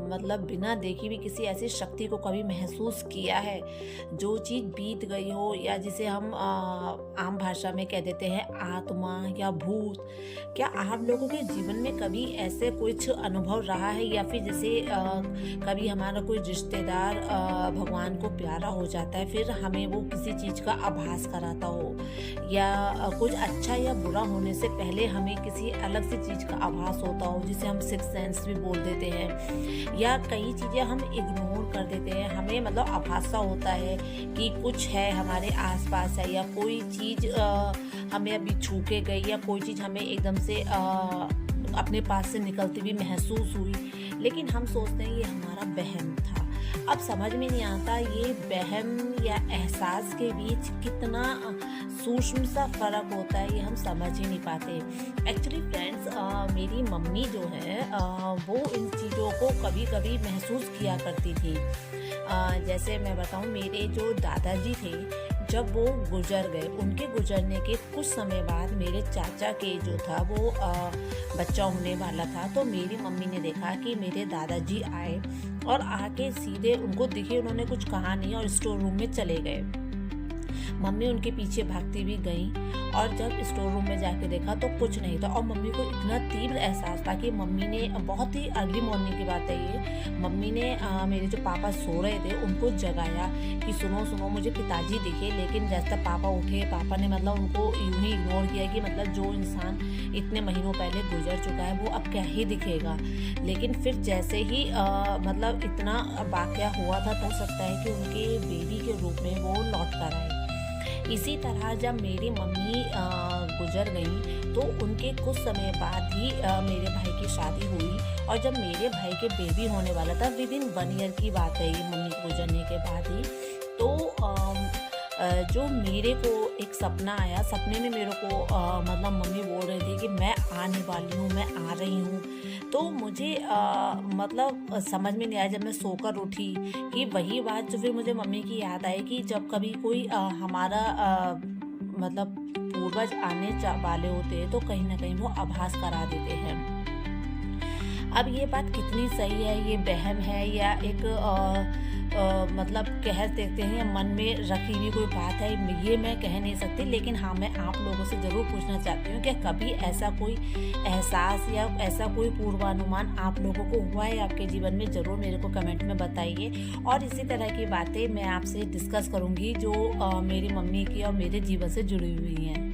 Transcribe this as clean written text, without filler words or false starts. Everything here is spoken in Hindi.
मतलब बिना देखे भी किसी ऐसी शक्ति को कभी महसूस किया है? जो चीज़ बीत गई हो, या जिसे हम आम भाषा में कह देते हैं आत्मा या भूत। क्या आप लोगों के जीवन में कभी ऐसे कुछ अनुभव रहा है, या फिर जैसे कभी हमारा कोई रिश्तेदार भगवान को प्यारा हो जाता है, फिर हमें वो किसी चीज़ का आभास कराता हो, या कुछ अच्छा या बुरा होने से पहले हमें किसी अलग सी चीज़ का आभास होता हो, जिसे हम सिक्स सेंस भी बोल देते हैं, या कई चीज़ें हम इग्नोर कर देते हैं, हमें मतलब आभासा होता है कि कुछ है हमारे आसपास है, या कोई चीज़ हमें अभी छू के गई, या कोई चीज़ हमें एकदम से अपने पास से निकलती हुई महसूस हुई, लेकिन हम सोचते हैं ये हमारा वहम था। अब समझ में नहीं आता ये वहम या एहसास के बीच कितना सूक्ष्म सा फर्क होता है, ये हम समझ ही नहीं पाते। एक्चुअली फ्रेंड्स, मेरी मम्मी जो है वो इन चीज़ों को कभी कभी महसूस किया करती थी। जैसे मैं बताऊं, मेरे जो दादाजी थे, जब वो गुजर गए, उनके गुजरने के कुछ समय बाद मेरे चाचा के जो था वो बच्चा होने वाला था। तो मेरी मम्मी ने देखा कि मेरे दादाजी आए और आके सीधे उनको दिखे, उन्होंने कुछ कहा नहीं और स्टोर रूम में चले गए। मम्मी उनके पीछे भागती भी गई, और जब स्टोर रूम में जाके देखा तो कुछ नहीं था। और मम्मी को इतना तीव्र एहसास था कि मम्मी ने, बहुत ही अर्ली मॉर्निंग की बात है ये, मम्मी ने मेरे जो पापा सो रहे थे उनको जगाया कि सुनो सुनो मुझे पिताजी दिखे। लेकिन जैसे पापा उठे, पापा ने मतलब उनको यूं ही इग्नोर किया कि मतलब जो इंसान इतने महीनों पहले गुजर चुका है वो अब क्या ही दिखेगा। लेकिन फिर जैसे ही मतलब इतना वाकया हुआ था, तो हो सकता है कि उनके बेबी के रूप में वो लौट कर आए। इसी तरह जब मेरी मम्मी गुजर गई तो उनके कुछ समय बाद ही मेरे भाई की शादी हुई, और जब मेरे भाई के बेबी होने वाला था, विदिन 1 ईयर की बात है ये, मम्मी गुजरने के बाद ही, तो जो मेरे को एक सपना आया। सपने में मेरे को मतलब मम्मी बोल रही थी कि मैं आने वाली हूँ, मैं आ रही हूँ। तो मुझे मतलब समझ में नहीं आया जब मैं सोकर उठी कि वही बात जो फिर मुझे मम्मी की याद आई कि जब कभी कोई हमारा मतलब पूर्वज आने वाले होते हैं तो कहीं ना कहीं वो आभास करा देते हैं। अब ये बात कितनी सही है, ये वहम है या एक मतलब कह सकते हैं मन में रखी हुई कोई बात है, ये मैं कह नहीं सकती। लेकिन हाँ, मैं आप लोगों से ज़रूर पूछना चाहती हूँ कि कभी ऐसा कोई एहसास या ऐसा कोई पूर्वानुमान आप लोगों को हुआ है आपके जीवन में? ज़रूर मेरे को कमेंट में बताइए। और इसी तरह की बातें मैं आपसे डिस्कस करूँगी जो मेरी मम्मी की और मेरे जीवन से जुड़ी हुई हैं।